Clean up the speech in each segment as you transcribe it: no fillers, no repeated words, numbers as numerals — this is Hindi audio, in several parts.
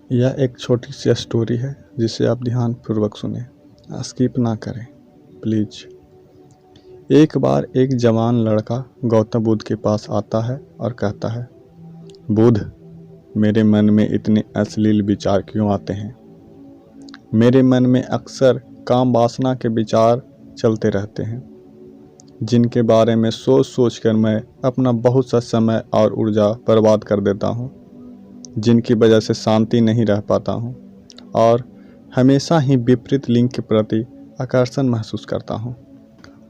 यह एक छोटी सी स्टोरी है जिसे आप ध्यानपूर्वक सुने, स्किप ना करें प्लीज। एक बार एक जवान लड़का गौतम बुद्ध के पास आता है और कहता है, बुद्ध, मेरे मन में इतने अश्लील विचार क्यों आते हैं? मेरे मन में अक्सर काम वासना के विचार चलते रहते हैं, जिनके बारे में सोच सोच कर मैं अपना बहुत सा समय और ऊर्जा बर्बाद कर देता हूँ, जिनकी वजह से शांति नहीं रह पाता हूँ और हमेशा ही विपरीत लिंग के प्रति आकर्षण महसूस करता हूँ।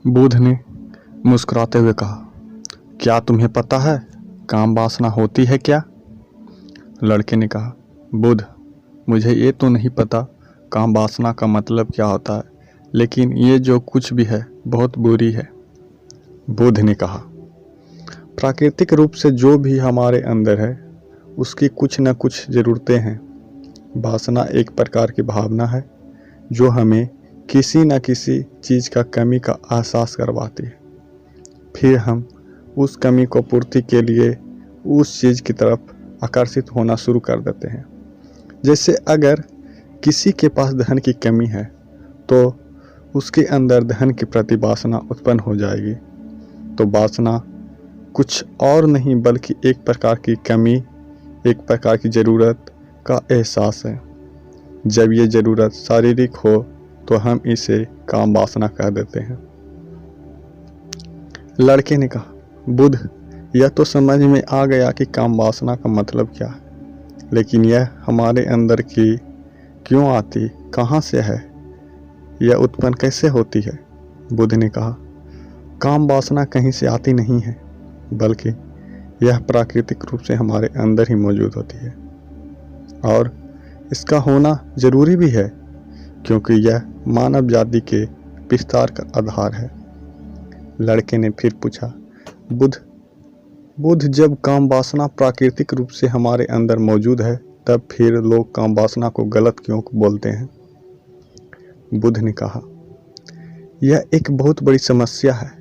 बुद्ध ने मुस्कुराते हुए कहा, क्या तुम्हें पता है काम वासना होती है क्या? लड़के ने कहा, बुद्ध, मुझे ये तो नहीं पता काम वासना का मतलब क्या होता है, लेकिन ये जो कुछ भी है बहुत बुरी है। बुद्ध ने कहा, प्राकृतिक रूप से जो भी हमारे अंदर है उसकी कुछ न कुछ ज़रूरतें हैं। वासना एक प्रकार की भावना है जो हमें किसी न किसी चीज़ का कमी का एहसास करवाती है, फिर हम उस कमी को पूर्ति के लिए उस चीज़ की तरफ आकर्षित होना शुरू कर देते हैं। जैसे अगर किसी के पास धन की कमी है तो उसके अंदर धन के प्रति वासना उत्पन्न हो जाएगी। तो वासना कुछ और नहीं बल्कि एक प्रकार की कमी, एक प्रकार की ज़रूरत का एहसास है। जब ये ज़रूरत शारीरिक हो तो हम इसे काम वासना कह देते हैं। लड़के ने कहा, बुद्ध, यह तो समझ में आ गया कि काम वासना का मतलब क्या है, लेकिन यह हमारे अंदर की क्यों आती, कहाँ से है, यह उत्पन्न कैसे होती है? बुद्ध ने कहा, काम वासना कहीं से आती नहीं है, बल्कि यह प्राकृतिक रूप से हमारे अंदर ही मौजूद होती है और इसका होना जरूरी भी है, क्योंकि यह मानव जाति के विस्तार का आधार है। लड़के ने फिर पूछा, बुद्ध, जब काम वासना प्राकृतिक रूप से हमारे अंदर मौजूद है, तब फिर लोग काम वासना को गलत क्यों बोलते हैं? बुद्ध ने कहा, यह एक बहुत बड़ी समस्या है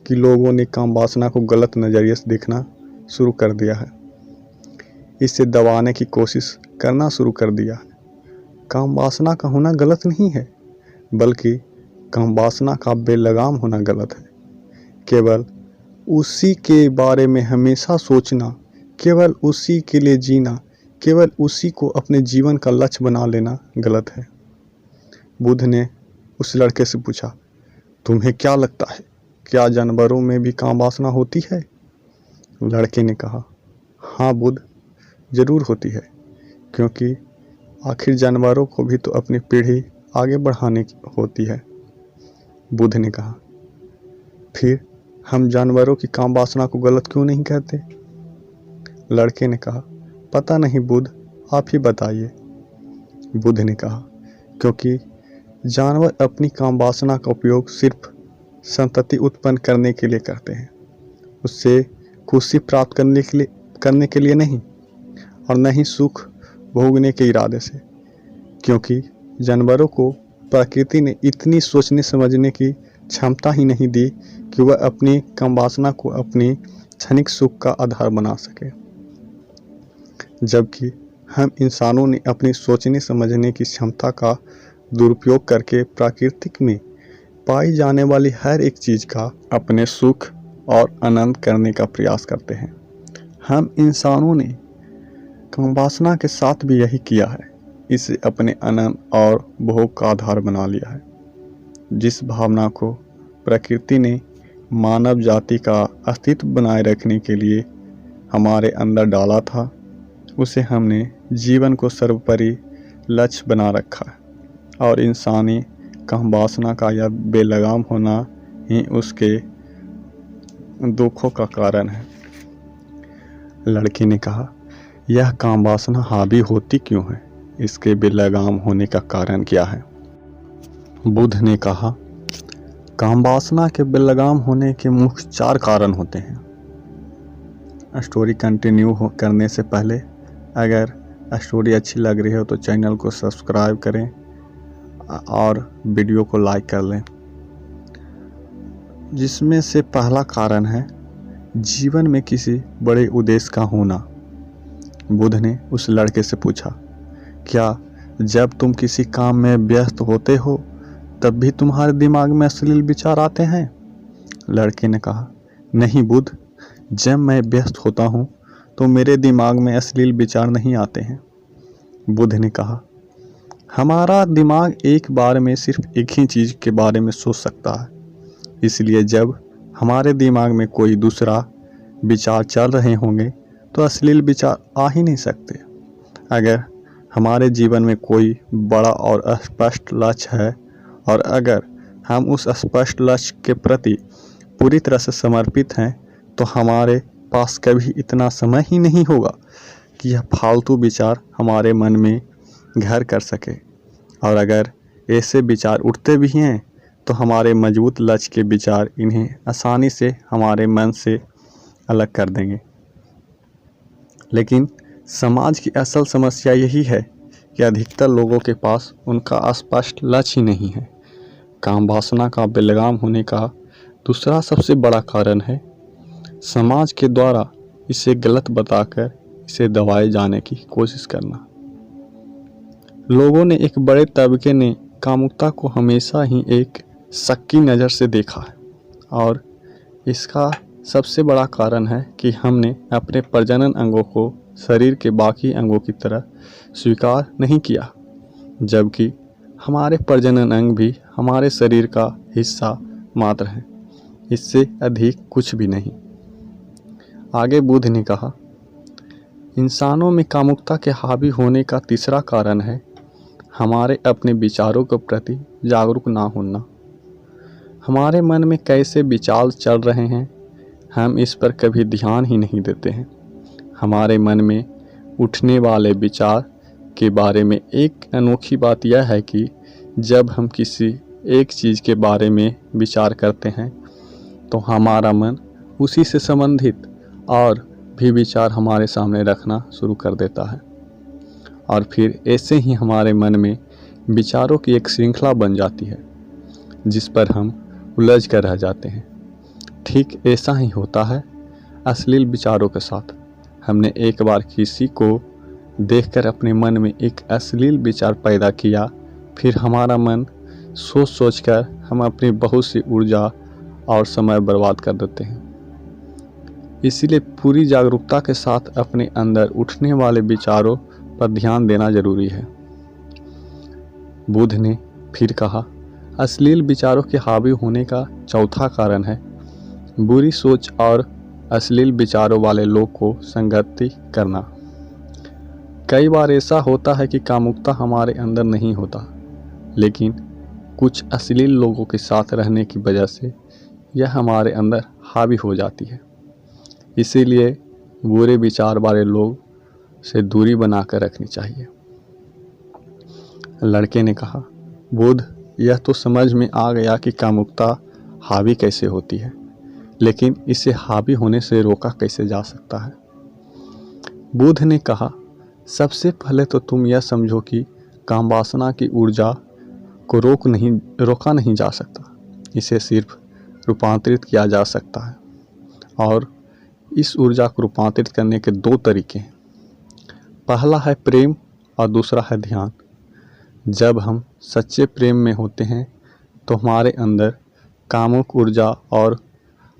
कि लोगों ने काम वासना को गलत नज़रिए से देखना शुरू कर दिया है, इसे दबाने की कोशिश करना शुरू कर दिया है। काम वासना का होना गलत नहीं है, बल्कि काम वासना का बेलगाम होना गलत है। केवल उसी के बारे में हमेशा सोचना, केवल उसी के लिए जीना, केवल उसी को अपने जीवन का लक्ष्य बना लेना गलत है। बुद्ध ने उस लड़के से पूछा, तुम्हें क्या लगता है, क्या जानवरों में भी काम वासना होती है? लड़के ने कहा, हाँ बुद्ध, जरूर होती है, क्योंकि आखिर जानवरों को भी तो अपनी पीढ़ी आगे बढ़ाने की होती है। बुद्ध ने कहा, फिर हम जानवरों की काम वासना को गलत क्यों नहीं कहते? लड़के ने कहा, पता नहीं बुद्ध, आप ही बताइए। बुद्ध ने कहा, क्योंकि जानवर अपनी काम वासना का उपयोग सिर्फ संतति उत्पन्न करने के लिए करते हैं, उससे खुशी प्राप्त करने के लिए नहीं, और न ही सुख भोगने के इरादे से, क्योंकि जानवरों को प्रकृति ने इतनी सोचने समझने की क्षमता ही नहीं दी कि वह अपनी काम वासना को अपनी क्षणिक सुख का आधार बना सके, जबकि हम इंसानों ने अपनी सोचने समझने की क्षमता का दुरुपयोग करके प्राकृतिक में पाई जाने वाली हर एक चीज़ का अपने सुख और आनंद करने का प्रयास करते हैं। हम इंसानों ने काम वासना के साथ भी यही किया है, इसे अपने आनंद और भोग का आधार बना लिया है। जिस भावना को प्रकृति ने मानव जाति का अस्तित्व बनाए रखने के लिए हमारे अंदर डाला था, उसे हमने जीवन को सर्वोपरि लक्ष्य बना रखा है, और इंसानी काम वासना का यह बेलगाम होना ही उसके दुखों का कारण है। लड़के ने कहा, यह काम वासना हावी होती क्यों है, इसके बेलगाम होने का कारण क्या है? बुद्ध ने कहा, काम वासना के बेलगाम होने के मुख्य 4 कारण होते हैं। स्टोरी कंटिन्यू करने से पहले अगर स्टोरी अच्छी लग रही हो तो चैनल को सब्सक्राइब करें और वीडियो को लाइक कर लें। जिसमें से पहला कारण है जीवन में किसी बड़े उद्देश्य का होना। बुद्ध ने उस लड़के से पूछा, क्या जब तुम किसी काम में व्यस्त होते हो तब भी तुम्हारे दिमाग में अश्लील विचार आते हैं? लड़के ने कहा, नहीं बुध, जब मैं व्यस्त होता हूँ तो मेरे दिमाग में अश्लील विचार नहीं आते हैं। बुध ने कहा, हमारा दिमाग एक बार में सिर्फ एक ही चीज़ के बारे में सोच सकता है, इसलिए जब हमारे दिमाग में कोई दूसरा विचार चल रहे होंगे तो अश्लील विचार आ ही नहीं सकते। अगर हमारे जीवन में कोई बड़ा और स्पष्ट लक्ष्य है और अगर हम उस स्पष्ट लक्ष्य के प्रति पूरी तरह से समर्पित हैं तो हमारे पास कभी इतना समय ही नहीं होगा कि यह फालतू विचार हमारे मन में घर कर सके। और अगर ऐसे विचार उठते भी हैं तो हमारे मजबूत लक्ष्य के विचार इन्हें आसानी से हमारे मन से अलग कर देंगे। लेकिन समाज की असल समस्या यही है कि अधिकतर लोगों के पास उनका स्पष्ट लक्ष्य ही नहीं है। काम वासना का बेलगाम होने का दूसरा सबसे बड़ा कारण है समाज के द्वारा इसे गलत बताकर इसे दबाए जाने की कोशिश करना। लोगों ने, एक बड़े तबके ने कामुकता को हमेशा ही एक शक की नज़र से देखा है और इसका सबसे बड़ा कारण है कि हमने अपने प्रजनन अंगों को शरीर के बाकी अंगों की तरह स्वीकार नहीं किया, जबकि हमारे प्रजनन अंग भी हमारे शरीर का हिस्सा मात्र हैं, इससे अधिक कुछ भी नहीं। आगे बुध ने कहा, इंसानों में कामुकता के हावी होने का तीसरा कारण है हमारे अपने विचारों के प्रति जागरूक ना होना। हमारे मन में कैसे विचार चल रहे हैं हम इस पर कभी ध्यान ही नहीं देते हैं। हमारे मन में उठने वाले विचार के बारे में एक अनोखी बात यह है कि जब हम किसी एक चीज़ के बारे में विचार करते हैं तो हमारा मन उसी से संबंधित और भी विचार हमारे सामने रखना शुरू कर देता है और फिर ऐसे ही हमारे मन में विचारों की एक श्रृंखला बन जाती है जिस पर हम उलझ कर रह जाते हैं। ठीक ऐसा ही होता है अश्लील विचारों के साथ। हमने एक बार किसी को देखकर अपने मन में एक अश्लील विचार पैदा किया, फिर हमारा मन सोच सोच कर हम अपनी बहुत सी ऊर्जा और समय बर्बाद कर देते हैं। इसीलिए पूरी जागरूकता के साथ अपने अंदर उठने वाले विचारों पर ध्यान देना जरूरी है। बुध ने फिर कहा, अश्लील विचारों के हावी होने का चौथा कारण है बुरी सोच और अश्लील विचारों वाले लोग को संगति करना। कई बार ऐसा होता है कि कामुकता हमारे अंदर नहीं होता, लेकिन कुछ अश्लील लोगों के साथ रहने की वजह से यह हमारे अंदर हावी हो जाती है। इसीलिए बुरे विचार वाले लोग से दूरी बनाकर रखनी चाहिए। लड़के ने कहा, बुध, यह तो समझ में आ गया कि कामुकता हावी कैसे होती है, लेकिन इसे हावी होने से रोका कैसे जा सकता है? बुध ने कहा, सबसे पहले तो तुम यह समझो कि काम वासना की ऊर्जा को रोका नहीं जा सकता, इसे सिर्फ रूपांतरित किया जा सकता है। और इस ऊर्जा को रूपांतरित करने के दो तरीके हैं, पहला है प्रेम और दूसरा है ध्यान। जब हम सच्चे प्रेम में होते हैं तो हमारे अंदर कामुक ऊर्जा और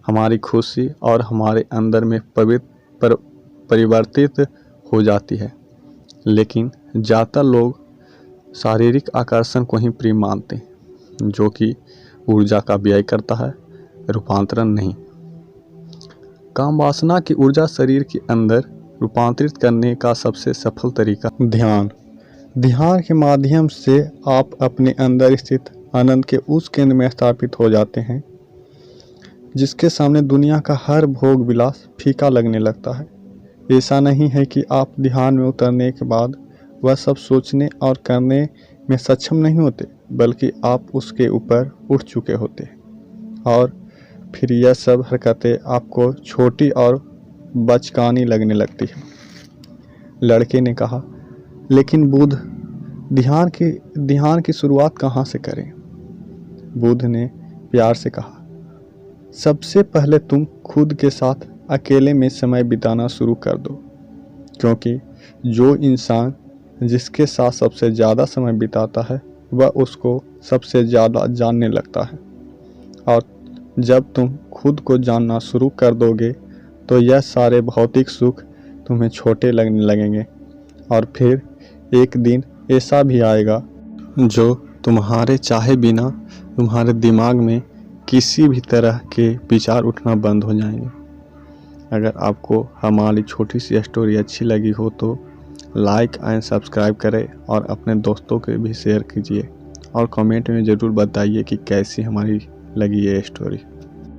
हमारी खुशी और हमारे अंदर में परिवर्तित हो जाती है। लेकिन ज़्यादातर लोग शारीरिक आकर्षण को ही प्रेम मानते हैं, जो कि ऊर्जा का व्यय करता है, रूपांतरण नहीं। काम वासना की ऊर्जा शरीर के अंदर रूपांतरित करने का सबसे सफल तरीका ध्यान के माध्यम से आप अपने अंदर स्थित आनंद के उस केंद्र में स्थापित हो जाते हैं जिसके सामने दुनिया का हर भोग विलास फीका लगने लगता है। ऐसा नहीं है कि आप ध्यान में उतरने के बाद वह सब सोचने और करने में सक्षम नहीं होते, बल्कि आप उसके ऊपर उठ चुके होते और फिर यह सब हरकतें आपको छोटी और बचकानी लगने लगती है। लड़के ने कहा, लेकिन बुध, ध्यान की शुरुआत कहाँ से करें? बुध ने प्यार से कहा, सबसे पहले तुम खुद के साथ अकेले में समय बिताना शुरू कर दो, क्योंकि जो इंसान जिसके साथ सबसे ज़्यादा समय बिताता है वह उसको सबसे ज़्यादा जानने लगता है। और जब तुम खुद को जानना शुरू कर दोगे तो यह सारे भौतिक सुख तुम्हें छोटे लगने लगेंगे। और फिर एक दिन ऐसा भी आएगा जो तुम्हारे चाहे बिना तुम्हारे दिमाग में किसी भी तरह के विचार उठना बंद हो जाएंगे। अगर आपको हमारी छोटी सी स्टोरी अच्छी लगी हो तो लाइक एंड सब्सक्राइब करें और अपने दोस्तों के भी शेयर कीजिए और कमेंट में ज़रूर बताइए कि कैसी हमारी लगी ये स्टोरी।